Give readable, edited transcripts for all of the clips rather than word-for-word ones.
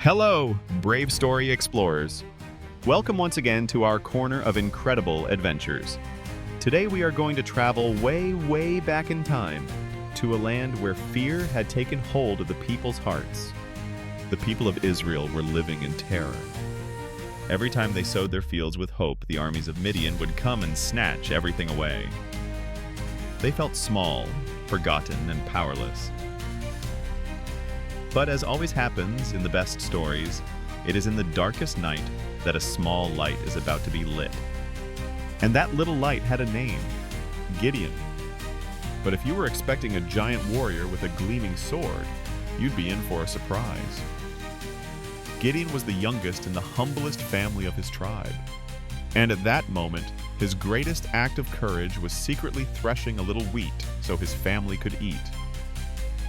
Hello, brave story explorers. Welcome once again to our corner of incredible adventures. Today we are going to travel way back in time to a land where fear had taken hold of the people's hearts. The people of Israel were living in terror. Every time they sowed their fields with hope, the armies of Midian would come and snatch everything away. They felt small, forgotten, and powerless. But as always happens in the best stories, it is in the darkest night that a small light is about to be lit. And that little light had a name, Gideon. But if you were expecting a giant warrior with a gleaming sword, you'd be in for a surprise. Gideon was the youngest in the humblest family of his tribe. And at that moment, his greatest act of courage was secretly threshing a little wheat so his family could eat.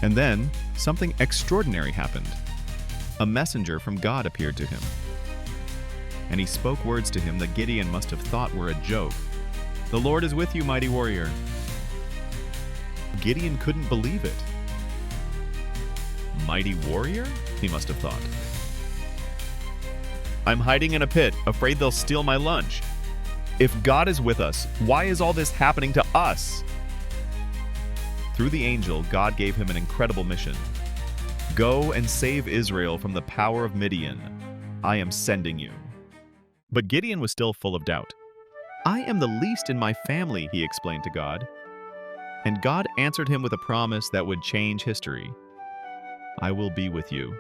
And then, something extraordinary happened. A messenger from God appeared to him. And he spoke words to him that Gideon must have thought were a joke. "The Lord is with you, mighty warrior." Gideon couldn't believe it. Mighty warrior? He must have thought. "I'm hiding in a pit, afraid they'll steal my lunch. If God is with us, why is all this happening to us?" Through the angel, God gave him an incredible mission. "Go and save Israel from the power of Midian. I am sending you." But Gideon was still full of doubt. "I am the least in my family," he explained to God. And God answered him with a promise that would change history. "I will be with you."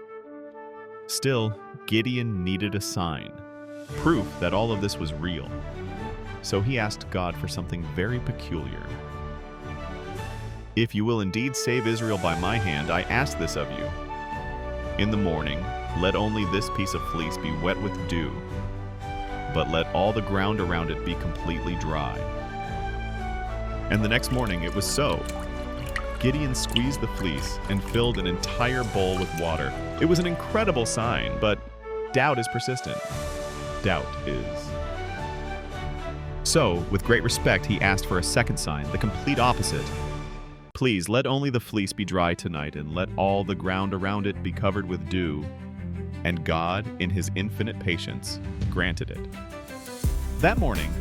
Still, Gideon needed a sign, proof that all of this was real. So he asked God for something very peculiar. "If you will indeed save Israel by my hand, I ask this of you. In the morning, let only this piece of fleece be wet with dew, but let all the ground around it be completely dry." And the next morning it was so. Gideon squeezed the fleece and filled an entire bowl with water. It was an incredible sign, but doubt is persistent. Doubt is. So, with great respect, he asked for a second sign, the complete opposite. "Please, let only the fleece be dry tonight, and let all the ground around it be covered with dew." And God, in his infinite patience, granted it. That morning,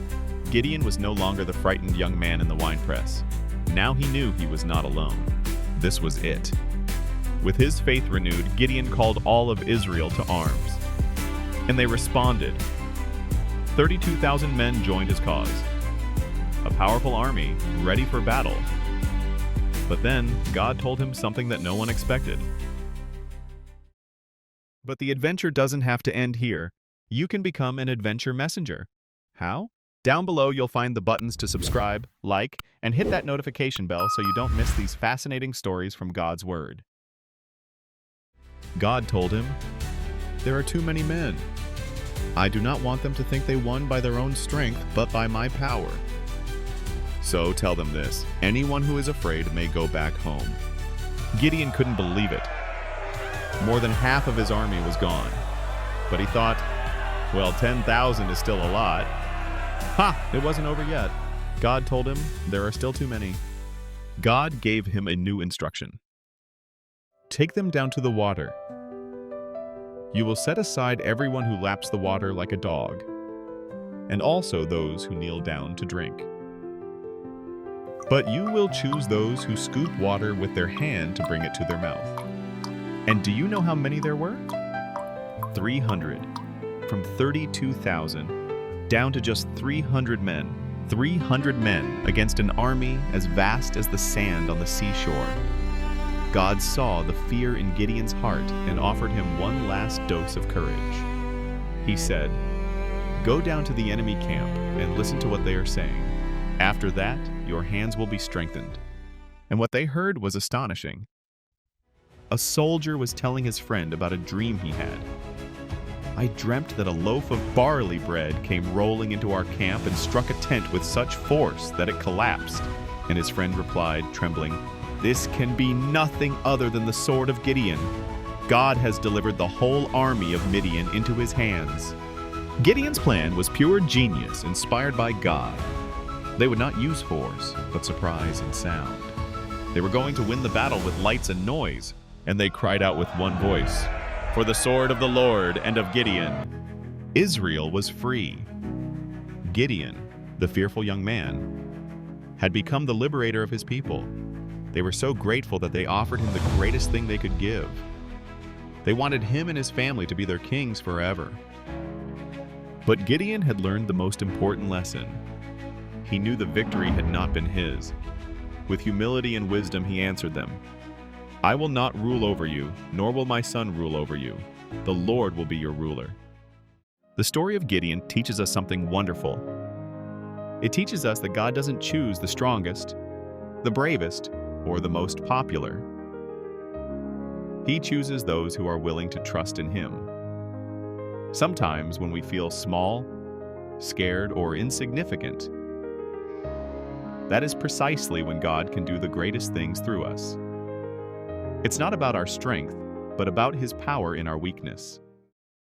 Gideon was no longer the frightened young man in the winepress. Now he knew he was not alone. This was it. With his faith renewed, Gideon called all of Israel to arms. And they responded. 32,000 men joined his cause. A powerful army, ready for battle. But then, God told him something that no one expected. But the adventure doesn't have to end here. You can become an adventure messenger. How? Down below, you'll find the buttons to subscribe, like, and hit that notification bell so you don't miss these fascinating stories from God's Word. God told him, "There are too many men. I do not want them to think they won by their own strength, but by my power. So tell them this, anyone who is afraid may go back home." Gideon couldn't believe it. More than half of his army was gone. But he thought, well, 10,000 is still a lot. Ha! It wasn't over yet. God told him there are still too many. God gave him a new instruction. "Take them down to the water. You will set aside everyone who laps the water like a dog, and also those who kneel down to drink. But you will choose those who scoop water with their hand to bring it to their mouth." And do you know how many there were? 300. From 32,000 down to just 300 men. 300 men against an army as vast as the sand on the seashore. God saw the fear in Gideon's heart and offered him one last dose of courage. He said, "Go down to the enemy camp and listen to what they are saying. After that, your hands will be strengthened." And what they heard was astonishing. A soldier was telling his friend about a dream he had. "I dreamt that a loaf of barley bread came rolling into our camp and struck a tent with such force that it collapsed." And his friend replied, trembling, "This can be nothing other than the sword of Gideon. God has delivered the whole army of Midian into his hands." Gideon's plan was pure genius, inspired by God. They would not use force, but surprise and sound. They were going to win the battle with lights and noise, and they cried out with one voice, for the sword of the Lord and of Gideon." Israel was free. Gideon, the fearful young man, had become the liberator of his people. They were so grateful that they offered him the greatest thing they could give. They wanted him and his family to be their kings forever. But Gideon had learned the most important lesson. He knew the victory had not been his. With humility and wisdom, he answered them, "I will not rule over you, nor will my son rule over you. The Lord will be your ruler." The story of Gideon teaches us something wonderful. It teaches us that God doesn't choose the strongest, the bravest, or the most popular. He chooses those who are willing to trust in Him. Sometimes when we feel small, scared, or insignificant, that is precisely when God can do the greatest things through us. It's not about our strength, but about His power in our weakness.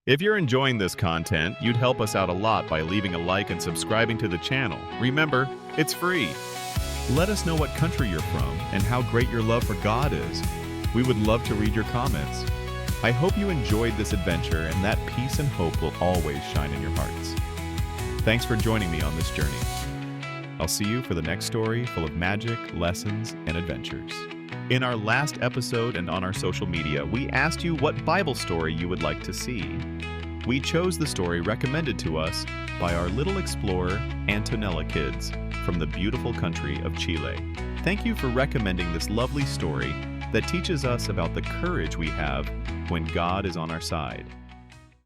If you're enjoying this content, you'd help us out a lot by leaving a like and subscribing to the channel. Remember, it's free. Let us know what country you're from and how great your love for God is. We would love to read your comments. I hope you enjoyed this adventure and that peace and hope will always shine in your hearts. Thanks for joining me on this journey. I'll see you for the next story full of magic, lessons, and adventures. In our last episode and on our social media, we asked you what Bible story you would like to see. We chose the story recommended to us by our little explorer, Antonella Kids, from the beautiful country of Chile. Thank you for recommending this lovely story that teaches us about the courage we have when God is on our side.